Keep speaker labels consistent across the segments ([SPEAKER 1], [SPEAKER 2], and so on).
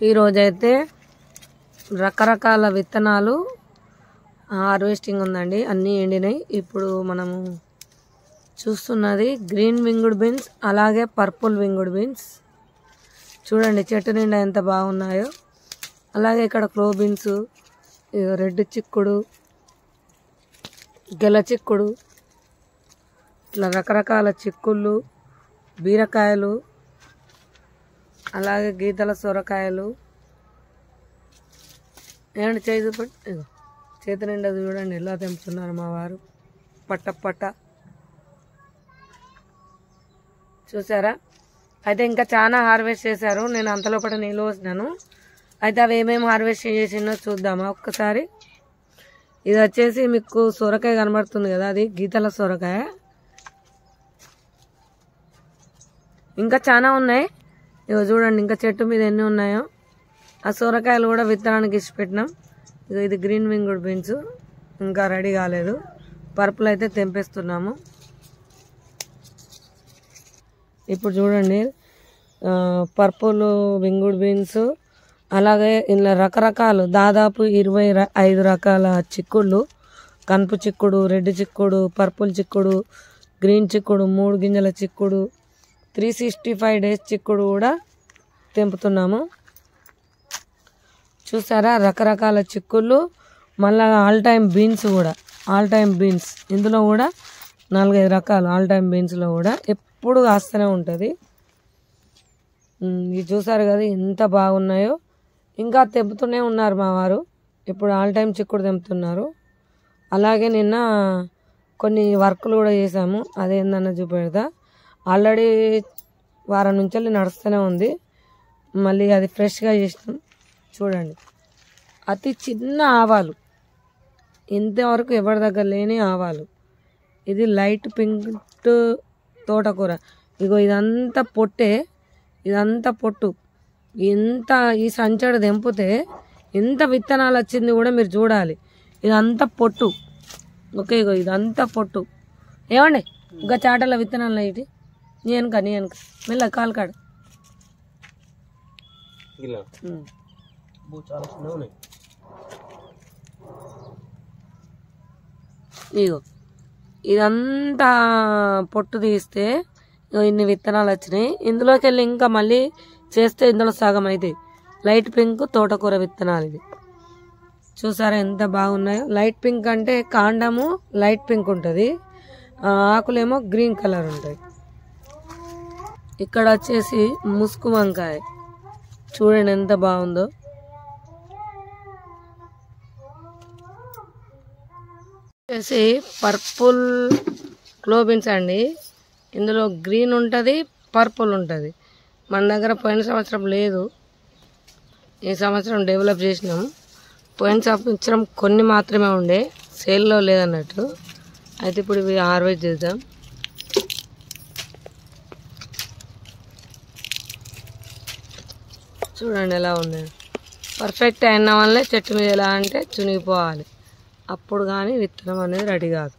[SPEAKER 1] ఈరోజైతే రకరకాల విత్తనాలు హార్వెస్టింగ్ ఉందండి. అన్నీ ఎండినాయి. ఇప్పుడు మనము చూస్తున్నది గ్రీన్ వింగ్డ్ బీన్స్, అలాగే పర్పుల్ వింగ్డ్ బీన్స్. చూడండి చెట్టు నిండా ఎంత బాగున్నాయో. అలాగే ఇక్కడ క్లో బీన్స్, రెడ్ చిక్కుడు, గెల చిక్కుడు, ఇట్లా రకరకాల చిక్కుళ్ళు, బీరకాయలు, అలాగే గీతల సొరకాయలు. ఏమంటే చేయి చూపండి, చేతి నిండా చూడండి ఎలా తెంపుతున్నారు మా వారు. పట్ట చూసారా? అయితే ఇంకా చాలా హార్వెస్ట్ చేశారు. నేను అంతలోపట నీళ్ళు పోసినాను. అయితే అవి ఏమేమి హార్వెస్ట్ చేసిందో చూద్దామా ఒక్కసారి. ఇది వచ్చేసి మీకు సొరకాయ కనబడుతుంది కదా, అది గీతల సొరకాయ. ఇంకా చాలా ఉన్నాయి. ఇగో చూడండి ఇంకా చెట్టు మీద ఎన్ని ఉన్నాయో. ఆ సొరకాయలు కూడా విత్తనానికి ఇచ్చి పెట్టినాం. ఇది గ్రీన్ వింగ్డ్ బీన్స్ ఇంకా రెడీ కాలేదు. పర్పుల్ అయితే తెంపేస్తున్నాము. ఇప్పుడు చూడండి పర్పుల్ వింగ్డ్ బీన్స్, అలాగే ఇలా రకరకాలు దాదాపు 25 రకాల చిక్కుళ్ళు. కనుపు చిక్కుడు, రెడ్ చిక్కుడు, పర్పుల్ చిక్కుడు, గ్రీన్ చిక్కుడు, 3 గింజల చిక్కుడు, 365 డేస్ చిక్కుడు కూడా తెంపుతున్నాము. చూసారా రకరకాల చిక్కుళ్ళు. మళ్ళా ఆల్ టైమ్ బీన్స్ కూడా, ఆల్ టైమ్ బీన్స్ ఇందులో కూడా 4-5 రకాలు. ఆల్ టైమ్ బీన్స్లో కూడా ఎప్పుడు కాస్తూనే ఉంటుంది. ఇది చూసారు కదా ఎంత బాగున్నాయో. ఇంకా తెంపుతూనే ఉన్నారు మా వారు. ఇప్పుడు ఆల్ టైమ్ చిక్కుడు తెంపుతున్నారు. అలాగే నిన్న కొన్ని వర్కులు కూడా చేసాము. అదేందన్న చూపెడతా. ఆల్రెడీ వారం నుంచి నడుస్తూనే ఉంది. మళ్ళీ అది ఫ్రెష్గా చేసినాం. చూడండి అతి చిన్న ఆవాలు, ఇంతవరకు ఎవరి దగ్గర లేని ఆవాలు. ఇది లైట్ పింక్ తోటకూర. ఇగో ఇదంతా పొట్టే, ఇదంతా పొట్టు. ఎంత ఈ సంచడు తెంపితే ఎంత విత్తనాలు వచ్చింది కూడా మీరు చూడాలి. ఇదంతా పొట్టు. ఓకే, ఇగో ఇదంతా పొట్టు. ఏమండి ఇంకా చాటల విత్తనాలు ఇటు నీ వెనక మెల్ల కాలు కాడ. ఇగో ఇదంతా పొట్టు తీస్తే ఇన్ని విత్తనాలు వచ్చినాయి. ఇందులోకి వెళ్ళి ఇంకా మళ్ళీ చేస్తే ఇందులో సగం అవుతాయి. లైట్ పింక్ తోటకూర విత్తనాలు ఇవి. చూసారా ఎంత బాగున్నాయో. లైట్ పింక్ అంటే కాండము లైట్ పింక్ ఉంటుంది, ఆకులేమో గ్రీన్ కలర్ ఉంటాయి. ఇక్కడ వచ్చేసి ముసుగు వంకాయ చూడండి ఎంత బాగుందో. వచ్చేసి పర్పుల్ క్లో బీన్స్ అండి. ఇందులో గ్రీన్ ఉంటుంది, పర్పుల్ ఉంటుంది. మన దగ్గర పోయిన సంవత్సరం లేదు, ఈ సంవత్సరం డెవలప్ చేసినాం. పోయిన సంవత్సరం కొన్ని మాత్రమే ఉండే, సేల్లో లేదన్నట్టు. అయితే ఇప్పుడు ఇవి హార్వెస్ట్ చేద్దాం. చూడండి ఎలా ఉంది. పర్ఫెక్ట్ అయిన వల్లే చెట్టు మీద ఎలా అంటే చునిగిపోవాలి, అప్పుడు కానీ విత్తనం అనేది రెడీ కాదు.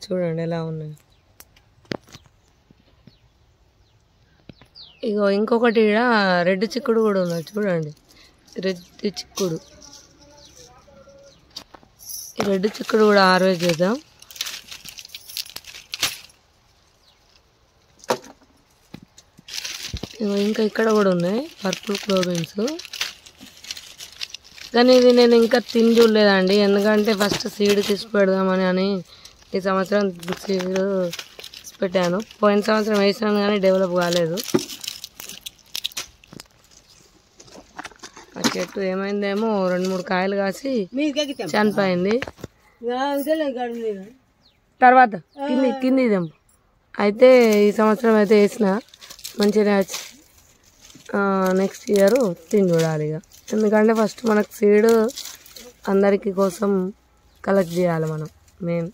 [SPEAKER 1] చూడండి ఎలా ఉన్నాయి. ఇగో ఇంకొకటి ఇక్కడ రెడ్ చిక్కుడు కూడా ఉన్నది. చూడండి రెడ్ చిక్కుడు. ఈ రెడ్ చిక్కుడు కూడా హార్వెస్ట్ చేద్దాం. ఇంకా ఇక్కడ కూడా ఉన్నాయి పర్పుల్ క్లో బీన్స్. కానీ ఇది నేను ఇంకా తిని చూడలేదండి, ఎందుకంటే ఫస్ట్ సీడ్ తీసి పెడదామని అని ఈ సంవత్సరం సీడ్ పెట్టాను. పోయిన సంవత్సరం వేసినాను కానీ డెవలప్ కాలేదు. ఆ చెట్టు ఏమైందేమో 2-3 కాయలు కాసి చనిపోయింది. తర్వాత కింది తెంపు. అయితే ఈ సంవత్సరం అయితే వేసిన మంచిగా నెక్స్ట్ ఇయర్ తిని చూడాలి ఇక. ఎందుకంటే ఫస్ట్ మనకు సీడ్ అందరికి కోసం కలెక్ట్ చేయాలి మనం మెయిన్.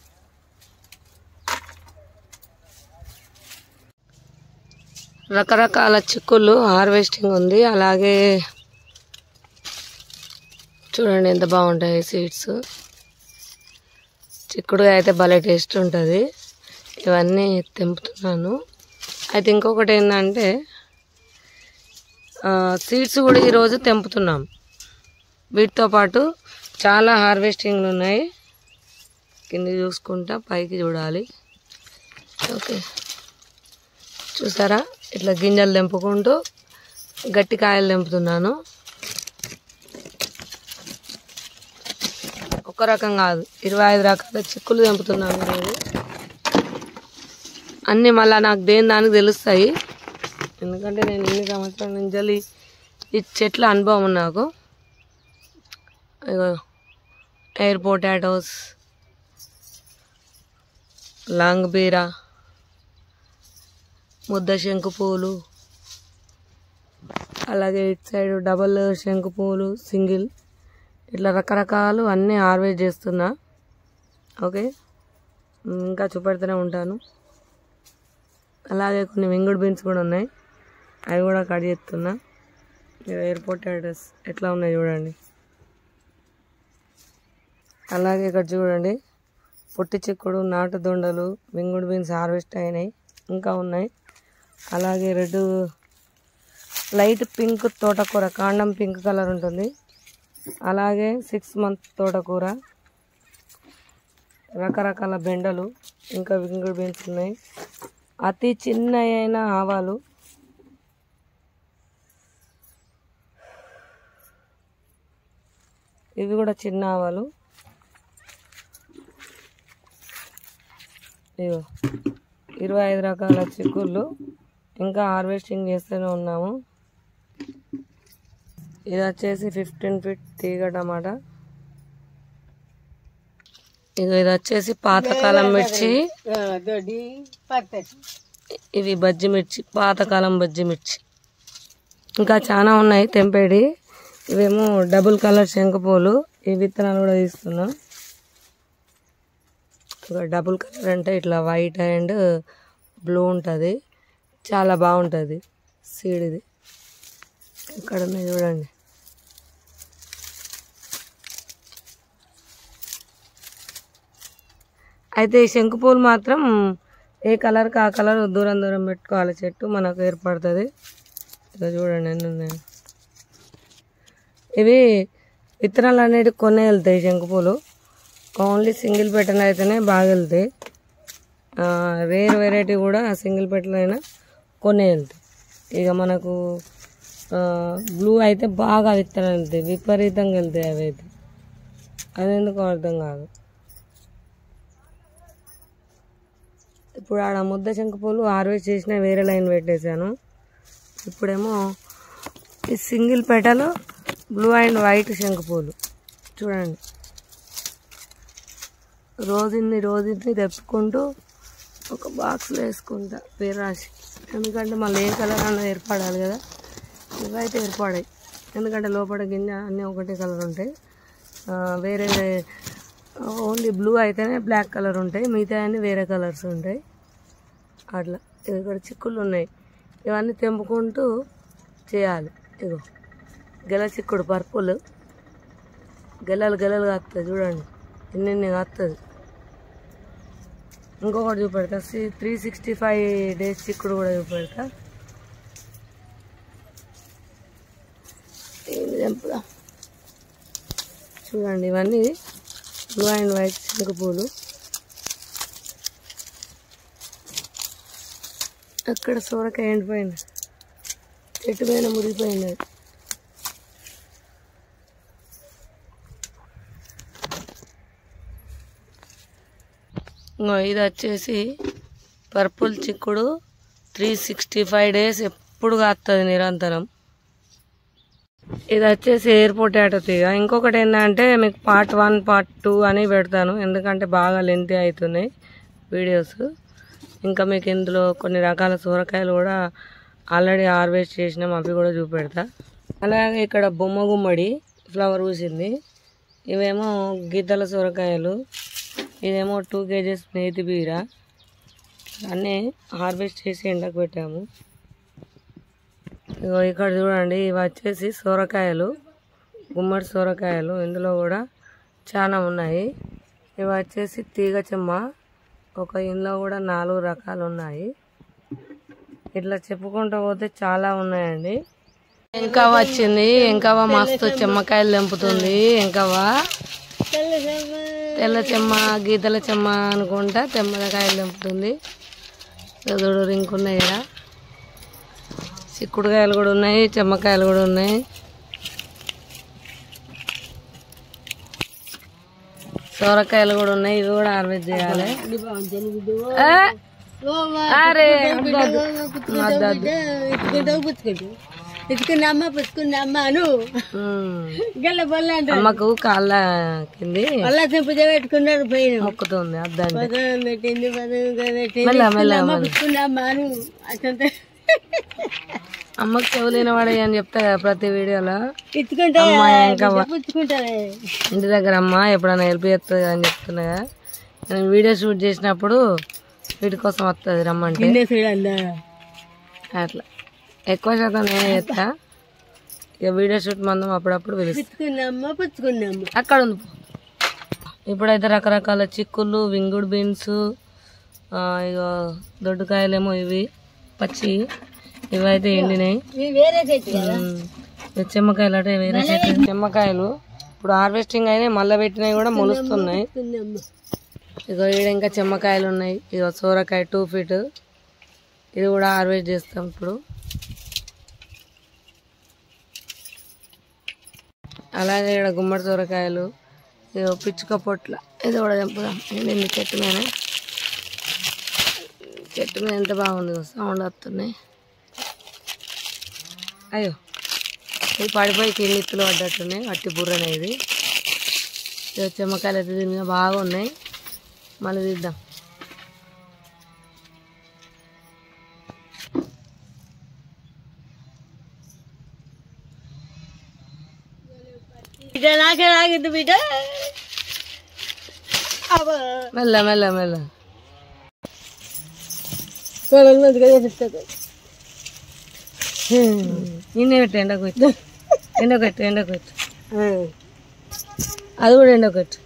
[SPEAKER 1] రకరకాల చిక్కుళ్ళు హార్వెస్టింగ్ ఉంది. అలాగే చూడండి ఎంత బాగుంటాయి సీడ్స్. చిక్కుడు అయితే భలే టేస్ట్ ఉంటుంది. ఇవన్నీ తెంపుతున్నాను. అయితే ఇంకొకటి ఏంటంటే సీడ్స్ కూడా ఈరోజు తెంపుతున్నాం. వీటితో పాటు చాలా హార్వెస్టింగ్లు ఉన్నాయి. కింద చూసుకుంటా పైకి చూడాలి. ఓకే, చూసారా ఇట్లా గింజలు తెంపుకుంటూ గట్టి కాయలు తెంపుతున్నాను. ఒక రకం కాదు, 25 రకాల చిక్కులు తెంపుతున్నాను ఈరోజు. అన్నీ మళ్ళీ నాకు దేని దానికి తెలుస్తాయి, ఎందుకంటే నేను ఇన్ని సంవత్సరాల నుంచి ఈ చెట్ల అనుభవం నాకు. ఎయిర్ పొటాటోస్, లాంగ్ బీరా, ముద్ద శంకు పూలు, అలాగే ఇటు సైడ్ డబల్ శంకు పూలు, సింగిల్, ఇట్లా రకరకాలు అన్నీ హార్వెస్ట్ చేస్తున్నా. ఓకే, ఇంకా చూపెడుతూనే ఉంటాను. అలాగే కొన్ని వింగుడ్ బీన్స్ కూడా ఉన్నాయి, అవి కూడా కట్ చేస్తున్నా. ఎయిర్ పొటాటోస్ ఎట్లా ఉన్నాయి చూడండి. అలాగే ఇక్కడ చూడండి పొట్టి చిక్కుడు, నాటు దొండలు, వింగుడ్ బీన్స్ హార్వెస్ట్ అయినాయి, ఇంకా ఉన్నాయి. అలాగే రెడ్ లైట్ పింక్ తోటకూర, కాండం పింక్ కలర్ ఉంటుంది. అలాగే 6 month తోటకూర, రకరకాల బెండలు, ఇంకా వింగుడ్ బీన్స్ ఉన్నాయి. అతి చిన్న అయిన ఆవాలు, ఇవి కూడా చిన్న ఆవాలు. ఇగో 25 రకాల చిక్కుళ్ళు ఇంకా హార్వెస్టింగ్ చేస్తూనే ఉన్నాము. ఇది వచ్చేసి 15 feet తీగ టమాటా. ఇది వచ్చేసి పాతకాలం మిర్చి, ఇవి బజ్జి మిర్చి, పాతకాలం బజ్జి మిర్చి. ఇంకా చాలా ఉన్నాయి తెంపేడి. ఇవేమో డబుల్ కలర్ శంకుపూలు, ఈ విత్తనాలు కూడా తీస్తున్నాం. డబుల్ కలర్ అంటే ఇట్లా వైట్ అండ్ బ్లూ ఉంటుంది, చాలా బాగుంటుంది సీడ్. ఇది ఇక్కడ ఉన్నాయి చూడండి. అయితే ఈ శంకుపూలు మాత్రం ఏ కలర్కి ఆ కలర్ దూరం దూరం పెట్టుకోవాలి, చెట్టు మనకు ఏర్పడుతుంది. ఇలా చూడండి ఎన్ని ఉన్నాయి. ఇవి విత్తనాలు అనేవి కొనే వెళ్తాయి శంకుపూలు, ఓన్లీ సింగిల్ పెట్టెలు అయితేనే బాగా వెళ్తాయి. వేరే వెరైటీ కూడా సింగిల్ పెట్టెలు అయినా కొనే వెళ్తాయి. ఇక మనకు బ్లూ అయితే బాగా విత్తనాలు వెళ్తాయి, విపరీతంగా వెళ్తాయి అవి అయితే. అదెందుకు అర్థం కాదు. ఇప్పుడు ఆడ ముద్ద శంకుపూలు హార్వెస్ట్ చేసిన వేరే లైన్ పెట్టేశాను. ఇప్పుడేమో ఈ సింగిల్ పెటలు బ్లూ అండ్ వైట్ శంకుపూలు చూడండి. రోజుని తెప్పుకుంటూ ఒక బాక్స్లో వేసుకుంటా పేరు రాసి, ఎందుకంటే మళ్ళీ ఏ కలర్ అన్న ఏర్పడాలి కదా. ఇవైతే ఏర్పడాయి, ఎందుకంటే లోపల గింజ అన్నీ ఒకటే కలర్ ఉంటాయి. వేరే ఓన్లీ బ్లూ అయితేనే బ్లాక్ కలర్ ఉంటాయి, మిగతా అన్నీ వేరే కలర్స్ ఉంటాయి. అట్లా ఇక్కడ చిక్కులు ఉన్నాయి, ఇవన్నీ తెంపుకుంటూ చేయాలి. ఇగో గెల చిక్కుడు పర్పుల్, గెలలు కాస్తుంది చూడండి, ఎన్ని కాస్తుంది. ఇంకొకటి చూపెడతా, 365 days చిక్కుడు కూడా చూపెడతా. తెంపుదా చూడండి. ఇవన్నీ బ్లూ అండ్ వైట్ శంకుపూలు. అక్కడ సోరకాయ ఎండిపోయింది, చెట్టు పైన మురిగిపోయింది. ఇది వచ్చేసి పర్పుల్ చిక్కుడు, 365 days ఎప్పుడు కాస్తుంది నిరంతరం. ఇది వచ్చేసి ఎయిర్ పొటాటో తీగ. ఇంకొకటి ఏంటంటే మీకు part 1 part 2 అని పెడతాను, ఎందుకంటే బాగా లెంతీ అవుతున్నాయి వీడియోస్. ఇంకా మీకు ఇందులో కొన్ని రకాల సూరకాయలు కూడా ఆల్రెడీ హార్వెస్ట్ చేసినాం, అవి కూడా చూపెడతా. అలాగే ఇక్కడ బొమ్మ గుమ్మడి ఫ్లవర్ పూసింది. ఇవేమో గీతల సూరకాయలు, ఇదేమో 2 kgs నేతి బీర. అన్నీ హార్వెస్ట్ చేసి ఎండకు పెట్టాము. ఇగో ఇక్కడ చూడండి, ఇవి వచ్చేసి సొరకాయలు, గుమ్మడి సొరకాయలు. ఇందులో కూడా చాలా ఉన్నాయి. ఇవి వచ్చేసి తీగ చెమ్మ, ఒక ఇందులో కూడా 4 రకాలు ఉన్నాయి. ఇట్లా చెప్పుకుంటూ పోతే చాలా ఉన్నాయండి. ఇంకా వచ్చింది. ఇంకా మస్తు చెమ్మకాయలు తెంపుతుంది. ఇంకా తెల్ల చెమ్మ గీతల చెమ్మ అనుకుంటా తెమ్మకాయలు తెంపుతుంది. చూడు ఇంకున్నాయి ఇక్కడ. చిక్కుడుకాయలు కూడా ఉన్నాయి, చెమ్మకాయలు కూడా ఉన్నాయి. సొరకాయలు కూడా ఉన్నాయి. ఇవి కూడా హార్వెస్ట్ చేయాలి. అరే అమ్మకు కాళ్ళ కింది మొక్కుతుంది. అమ్మకు చెవులేని వాడే అని చెప్తా కదా ప్రతి వీడియోలో. ఇంటి దగ్గర అమ్మ ఎప్పుడైనా హెల్ప్ చేస్తుంది అని చెప్తున్నా కదా. నేను వీడియో షూట్ చేసినప్పుడు వీటి కోసం వస్తుంది రమ్మంటే. అట్లా ఎక్కువ శాతం నేనే చేస్తా. ఇక వీడియో షూట్ మందం అప్పుడప్పుడు పిలుస్తాను. అక్కడ ఉంది. ఇప్పుడైతే రకరకాల చిక్కులు, వింగుడు బీన్స్, ఇక దొడ్డుకాయలేమో ఇవి పచ్చి, ఇవైతే ఎండినాయి. చెమ్మకాయలు అంటే వేరే చెట్లు. చెమ్మకాయలు ఇప్పుడు హార్వెస్టింగ్ అయినాయి, మళ్ళీ పెట్టినవి కూడా మొలుస్తున్నాయి. ఇగో ఈడ ఇంకా చెమ్మకాయలు ఉన్నాయి. ఇగో సోరకాయ 2 feet, ఇది కూడా హార్వెస్ట్ చేస్తాం ఇప్పుడు. అలాగే ఇక్కడ గుమ్మడి సోరకాయలు, ఇగో పిచ్చుక పొట్ల, ఇది కూడా తెంపుదాం. ఎండింది చెట్టు మీద. చెట్టు మీద ఎంత బాగుంది, సౌండ్ వస్తున్నాయి. అయ్యో ఇది పడిపోయి కిందిత్తులు పడ్డట్టున్నాయి. అట్టి బుర్రనే ఇది. చెమ్మకాయలు అయితే దీని మీద బాగున్నాయి. మళ్ళీ తీద్దాం. మెల్ల మెల్ల మెల్ల నిన్నే పెట్టు. ఎండకొట్టు ఎండకొట్టు ఎండకొట్టు. అది కూడా ఎండకొట్టు.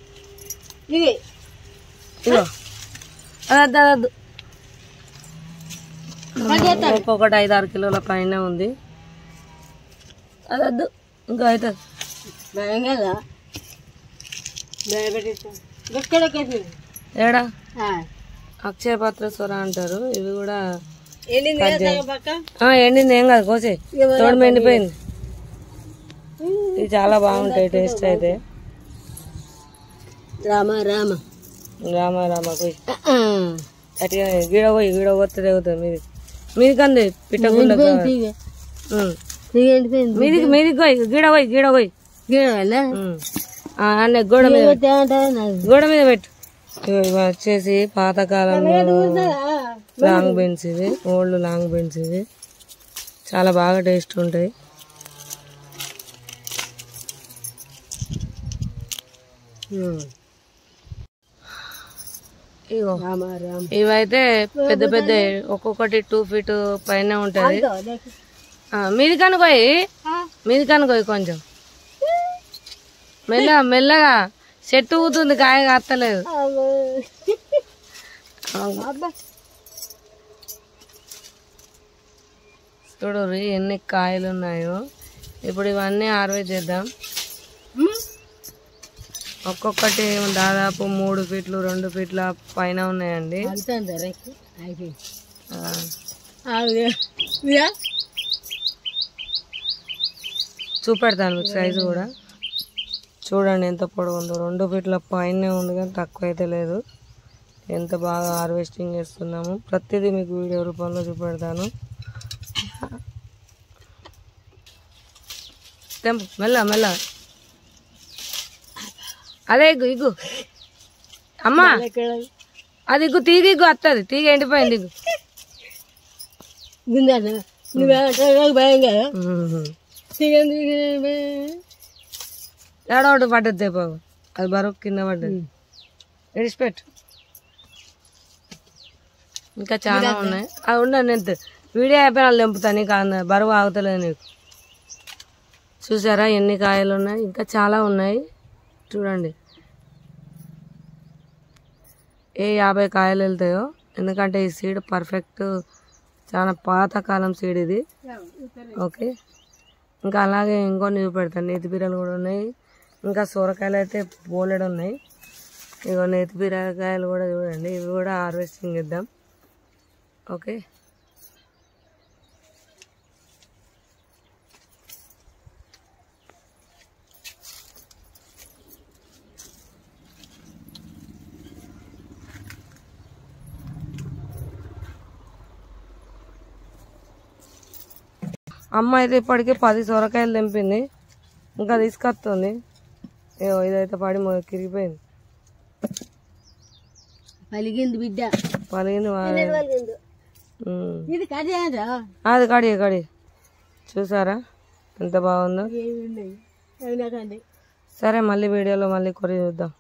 [SPEAKER 1] ఇగో అదద్దు అదద్దు. ఒక్కొక్కటి 5-6 కిలోల పైన ఉంది. అదద్దు ఇంకా అవుతుంది. ఏడా అక్షయపాత్ర సొర అంటారు. ఇవి కూడా ఎండింది. ఏం కాదు, కోసే. తోడు ఎండిపోయింది. ఇది చాలా బాగుంటాయి టేస్ట్ అయితే. రామ రామ రామ రామ పోయి అట్లా గీడ పోయి గీడ పోతే తెగుతుంది. మీది కంది పిట్టకుండా మీదికి మీదికి పోయి గీడ పోయి గీడ పోయి అన్న గోడ మీద గోడ మీద పెట్టు. ఇవి వచ్చేసి పాతకాలంలో లాంగ్ బీన్స్. ఇవి ఓల్డ్ లాంగ్ బీన్స్. ఇవి చాలా బాగా టేస్ట్ ఉంటాయి. ఇగో ఇవైతే పెద్ద పెద్ద, ఒక్కొక్కటి 2 feet పైన ఉంటది. మీది కనుకోయి మీది కనుకోయి కొంచెం మెల్ల మెల్లగా. చెట్టు ఊతుంది, కాయ కాస్తలేదు. చూడు ఎన్ని కాయలు ఉన్నాయో. ఇప్పుడు ఇవన్నీ హార్వెస్ట్ చేద్దాం. ఒక్కొక్కటి దాదాపు 3 feet 2 feet పైన ఉన్నాయండి. చూపెడతాను మీకు సైజు కూడా. చూడండి ఎంత పొడవు ఉందో. 2 feet పైనే ఉంది కానీ తక్కువ అయితే లేదు. ఎంత బాగా హార్వెస్టింగ్ చేస్తున్నాము. ప్రతిదీ మీకు వీడియో రూపంలో చూపెడతాను. తెంపు మెల్ల మెల్ల. అదే ఇగ్గు ఇగ్గు అమ్మా, అది ఇగ్గు తీగ ఇగ్గు వస్తుంది. తీగ ఎండిపోయింది. ఏడోటి పడ్డది బాబు, అది బరువు కింద పడ్డది. విడిచిపెట్టు. ఇంకా చాలా ఉన్నాయి. అది ఉండదు. నేను వీడియో అయిపోయిన వాళ్ళు తెంపుతాను. నీకు బరువు ఆగుతలేదు నీకు. చూసారా ఎన్ని కాయలు ఉన్నాయి. ఇంకా చాలా ఉన్నాయి చూడండి. ఏ 50 కాయలు వెళ్తాయో. ఎందుకంటే ఈ సీడ్ పర్ఫెక్ట్, చాలా పాతకాలం సీడ్ ఇది. ఓకే, ఇంకా అలాగే ఇంకొన్ని చూపెడతాను. నేతి బీరలు కూడా ఉన్నాయి. ఇంకా సొరకాయలు అయితే బోలెడు ఉన్నాయి. ఇగో నేతి బీరకాయలు కూడా చూడండి. ఇవి కూడా హార్వెస్టింగ్ ఇద్దాం. ఓకే, అమ్మ అయితే ఇప్పటికే 10 సొరకాయలు తెంపింది. ఇంకా తీసుకొస్తుంది. ఇదైతే పడి కిరిగిపోయింది.
[SPEAKER 2] పలిగింది బిడ్డ,
[SPEAKER 1] పలిగింది.
[SPEAKER 2] అది
[SPEAKER 1] కడి చూసారా ఎంత బాగుందో. సరే, మళ్ళీ వీడియోలో మళ్ళీ కొరి చూద్దాం.